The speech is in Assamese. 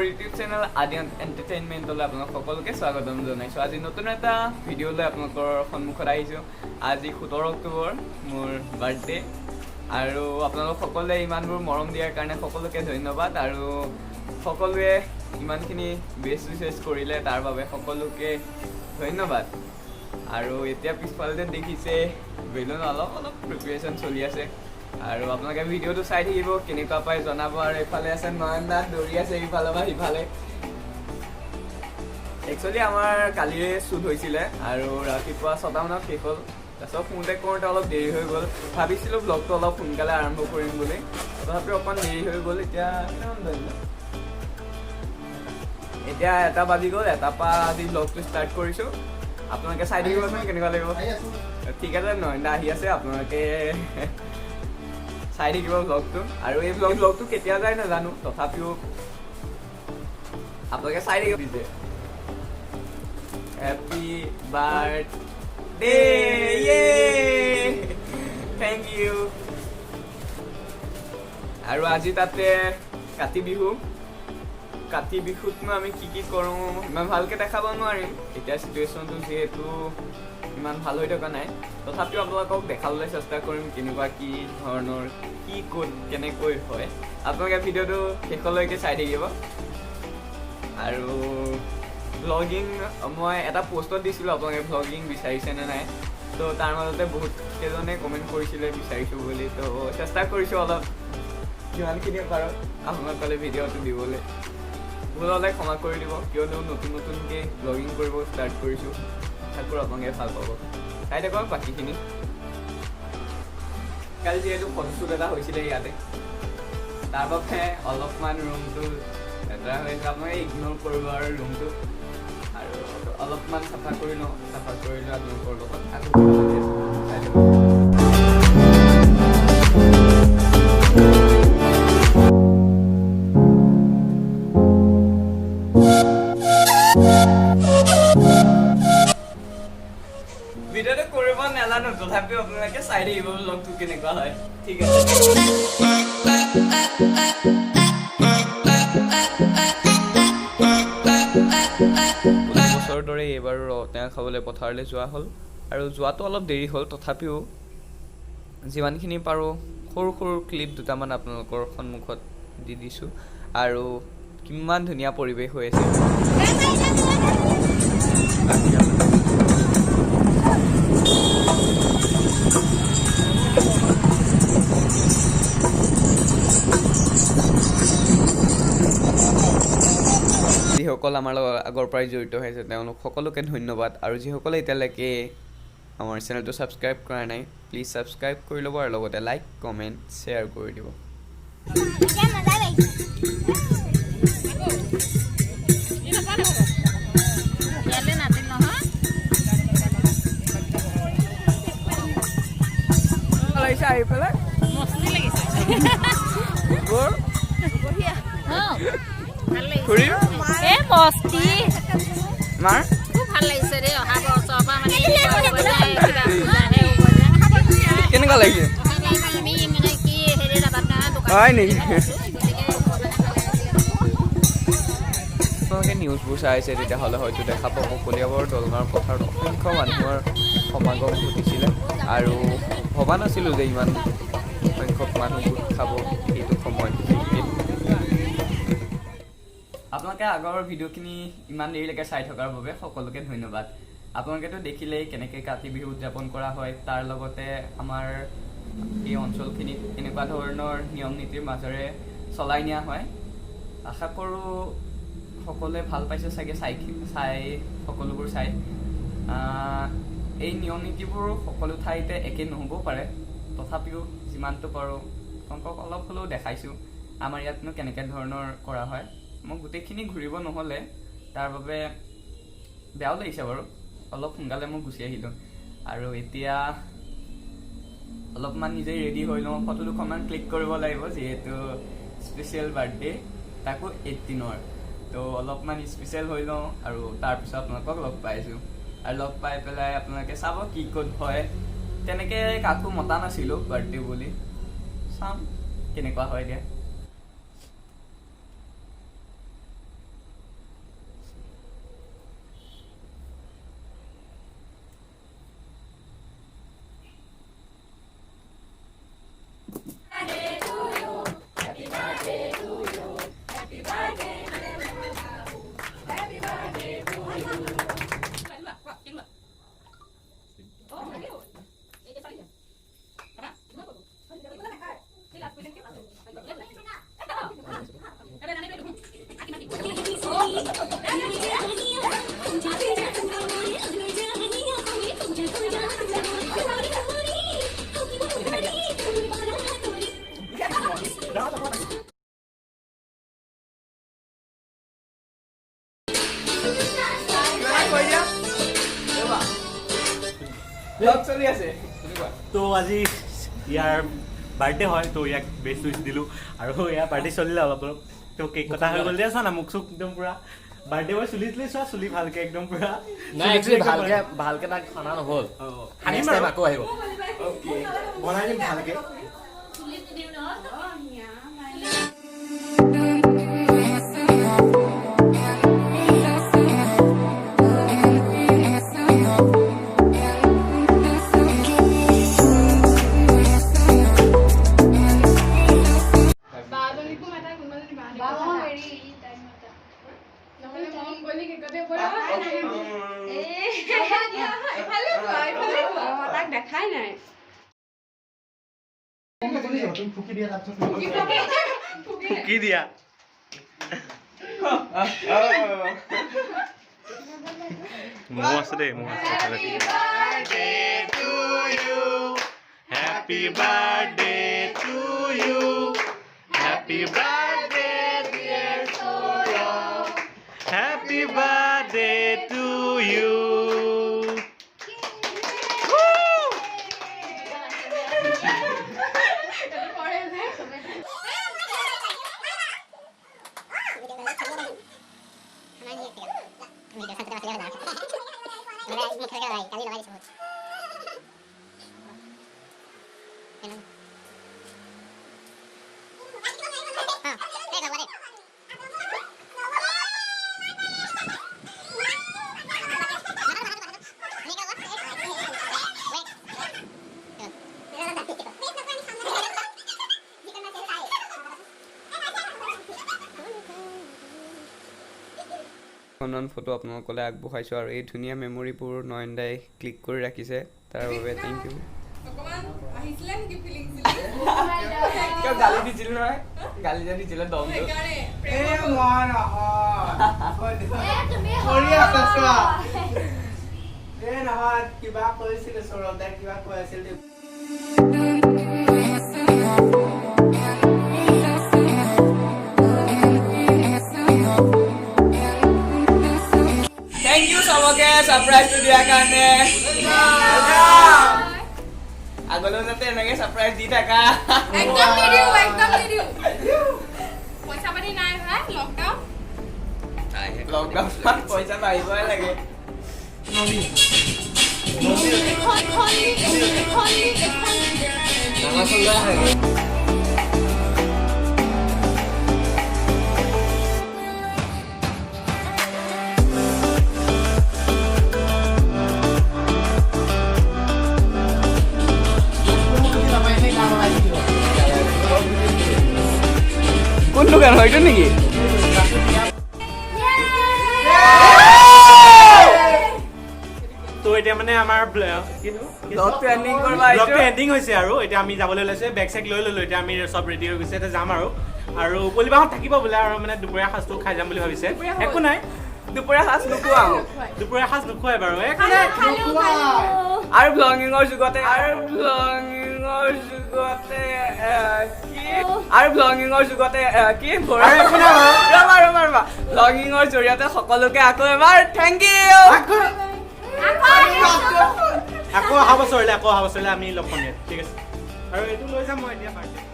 মোৰ ইউটিউব চেনেল আদিয়ান এণ্টাৰটেইনমেণ্টলৈ আপোনালোক সকলোকে স্বাগতম জনাইছোঁ। আজি নতুন এটা ভিডিঅ' লৈ আপোনালোকৰ সন্মুখত আহিছোঁ। আজি 17 অক্টোবৰ মোৰ বাৰ্থডে আৰু আপোনালোক সকলোৱে ইমানবোৰ মৰম দিয়াৰ কাৰণে সকলোকে ধন্যবাদ আৰু সকলোৱে ইমানখিনি বেষ্ট উইচেছ কৰিলে তাৰ বাবে সকলোকে ধন্যবাদ। আৰু এতিয়া পিছফালে দেখিছে বেলুন অলপ প্ৰিপেৰেশ্যন চলি আছে আৰু আপোনালোকে ভিডিঅ'টো চাই থাকিব, কেনেকুৱা পাই জনাব। আৰু এইফালে আছে নয়ন দাস দৌৰি আছে ইফালৰ পৰা সিফালে। একচুৱেলি আমাৰ কালিৰে শ্বুট হৈছিলে আৰু ৰাতিপুৱা 6টা মানত শেষ হ'ল। তাৰপিছত শুওঁতে কৰোঁতে অলপ দেৰি হৈ গ'ল। ভাবিছিলোঁ ব্লগটো অলপ সোনকালে আৰম্ভ কৰিম বুলি, তথাপিও অকণমান দেৰি হৈ গ'ল। এতিয়া 1টা বাজি গ'ল। 1টাৰ পৰা আজি ব্লগটো ষ্টাৰ্ট কৰিছোঁ। আপোনালোকে চাই থাকিবচোন কেনেকুৱা লাগিব। ঠিক আছে, নয়ন দা আহি আছে, আপোনালোকে চাই থাকিব ব্লগটো। আৰু এই ব্লগটো কেতিয়া যায় নাজানো, তথাপিও আপোনালোকে চাই থাকিব। Happy birthday, thank you. আৰু আজি তাতে কাতি বিহুতনো আমি কি কৰোঁ ইমান ভালকৈ দেখাব নোৱাৰিম, এতিয়া চিটুৱেশ্যনটো যিহেতু ইমান ভাল হৈ থকা নাই। তথাপিও আপোনালোকক দেখাবলৈ চেষ্টা কৰিম কেনেকুৱা কি ধৰণৰ কি ক'ত কেনেকৈ হয়। আপোনালোকে ভিডিঅ'টো শেষলৈকে চাই থাকিব। আৰু ভ্লগিং মই এটা পষ্টত দিছিলোঁ, আপোনালোকে ভ্লগিং বিচাৰিছেনে নাই। তো তাৰ মাজতে বহুত কেইজনে কমেণ্ট কৰিছিলে বিচাৰিছোঁ বুলি। তো চেষ্টা কৰিছোঁ অলপ যিমানখিনি পাৰোঁ আপোনালোকলৈ ভিডিঅ'টো দিবলৈ। ভুল হ'লে ক্ষমা কৰি দিব, কিয়নো নতুনকৈ ভ্লগিং কৰিব ষ্টাৰ্ট কৰিছোঁ। আশা কৰোঁ আপোনালোকে ভাল পাব। চাই থাকক বাকীখিনি। কালি যিহেতু ফটোশ্বুট এটা হৈছিলে ইয়াতে, তাৰ বাবে অলপমান ৰুমটো লেতেৰা হৈছে। আপোনালোকে ইগন'ৰ কৰিব আৰু ৰুমটো আৰু অলপমান চাফা কৰি লওঁ। চাফা কৰিলে আপোনালোকৰ লগত আকৌ চাই থাকক। ভিডিঅ'টো কৰিব নাজানো, তথাপিও আপোনালোকে চাই থাকিব ব্লগটো কেনেকুৱা হয়। ঠিক আছে। বছৰৰ দৰে এইবাৰো টেঙা খাবলৈ পথাৰলৈ যোৱা হ'ল আৰু যোৱাটো অলপ দেৰি হ'ল, তথাপিও যিমানখিনি পাৰোঁ সৰু ক্লিপ দুটামান আপোনালোকৰ সন্মুখত দি দিছোঁ। আৰু কিমান ধুনীয়া পৰিৱেশ হৈ আছে। যিসকল আমাৰ লগত আগৰ পৰাই জড়িত হৈ আছে তেওঁলোক সকলোকে ধন্যবাদ। আৰু যিসকলে এতিয়ালৈকে আমাৰ চেনেলটো ছাবস্ক্ৰাইব কৰা নাই, প্লিজ ছাবস্ক্ৰাইব কৰি ল'ব আৰু লগতে লাইক কমেণ্ট শ্বেয়াৰ কৰি দিব। আহি পেলাই কেনেকুৱা লাগিছে হয় নেকি? আপোনালোকে নিউজবোৰ চাইছে তেতিয়াহ'লে হয়তো দেখা পাব কলিয়াবৰ দলমাৰ পথাৰত অসংখ্য মানুহৰ সমাগম ঘটিছিলে আৰু ভবা নাছিলোঁ যে ইমান সংখ্যক মানুহ গোট খাব এইটো সময়ত। আপোনালোকে আগৰ ভিডিঅ'খিনি ইমান দেৰিলৈকে চাই থকাৰ বাবে সকলোকে ধন্যবাদ। আপোনালোকেতো দেখিলেই কেনেকৈ কাতি বিহু উদযাপন কৰা হয়, তাৰ লগতে আমাৰ এই অঞ্চলখিনিত এনেকুৱা ধৰণৰ নিয়ম নীতিৰ মাজেৰে চলাই নিয়া হয়। আশা কৰোঁ সকলোৱে ভাল পাইছে চাগে সকলোবোৰ চাই। এই নিয়ম নীতিবোৰ সকলো ঠাইতে একে নহ'বও পাৰে, তথাপিও যিমানটো পাৰোঁ আপোনালোকক অলপ হ'লেও দেখাইছোঁ আমাৰ ইয়াতনো কেনেকৈ ধৰণৰ কৰা হয়। মই গোটেইখিনি ঘূৰিব নহ'লে তাৰ বাবে বেয়াও লাগিছে বাৰু, অলপ সোনকালে মই গুচি আহিলোঁ। আৰু এতিয়া অলপমান নিজেই ৰেডি হৈ লওঁ, ফটো দুখনমান ক্লিক কৰিব লাগিব যিহেতু স্পেচিয়েল বাৰ্থডে, তাকো 18ৰ। তো অলপমান স্পেচিয়েল হৈ লওঁ আৰু তাৰপিছত আপোনালোকক লগ পাইছোঁ। আৰু লগ পাই পেলাই আপোনালোকে চাব কি ক'ত হয়। তেনেকৈ কাকো মতা নাছিলোঁ বাৰ্থডে বুলি, চাম কেনেকুৱা হয় দিয়া। কৈ দিয়া ৰবা ব্লগ চলি আছে তো আজি ইয়াৰ বাৰ্থডে হয় তো ইয়াক বেষ্ট উইচ দিলোঁ আৰু ইয়াৰ বাৰ্থডে চলিলে অলপ অলপ তো কেক কটা হৈ গ'ল দিয়া চোৱা না মুখ চুখ একদম পুৰা বাৰ্থডে বয় চুলি তুলি চোৱা চুলি ভালকে একদম পুৰা ভালকে তাক খানা নহ'ল সানিম নেক্সট টাইম আকৌ আহিব অ'কে বনাই দিম ভালকে দেখাই নাই ফুকি দিয়া মোৰ আছে দেই মোৰ আছে Happy birthday to you. Happy birthday, dear Sora. Happy birthday to you. খনন ফটো আপোনালোকলৈ আগবঢ়াইছোঁ আৰু এই ধুনীয়া মেমৰিবোৰ নয়নদাই ক্লিক কৰি ৰাখিছে তাৰ বাবে থেংক ইউ কিয় গালি দিছিল নহয় গালি যে দিছিলে দমটো কিবা কৰিছিলে সৌৰভদাই কিবা কৈ আছিল Thank you সবকে সাৰপ্ৰাইজটো দিয়াৰ কাৰণে আগলৈও যাতে এনেকৈ সারপ্রাইজ দি থাকা একদম নিদিও পইচা পাতি নাই ভাই লকডাউন লকডাউনত পইচা বাঢ়িবই লাগে কোনটো গান হয়তো নেকি তো এতিয়া মানে আমাৰ ব্লগটো এণ্ডিং কৰিব ব্লগটো এণ্ডিং হৈছে আৰু এতিয়া আমি যাবলৈ ওলাইছে বেগ চেক লৈ ল'লোঁ এতিয়া আমি চব ৰেডি হৈ গৈছে এতিয়া যাম আৰু পলিবাহত থাকিব বোলে আৰু মানে দুপৰীয়া সাঁজটো খাই যাম বুলি ভাবিছে একো নাই দুপৰীয়া সাঁজ নোখোৱাও দুপৰীয়া সাঁজ নোখোৱাই বাৰু একো নাই আৰু ব্লগিঙৰ যুগতে কি ব্লগিঙৰ জৰিয়তে সকলোকে আকৌ এবাৰ থেংক ইউ আকৌ অহা বছৰলৈ আমি লগ পাম ঠিক আছে আৰু এইটো লৈ যাম মই এতিয়া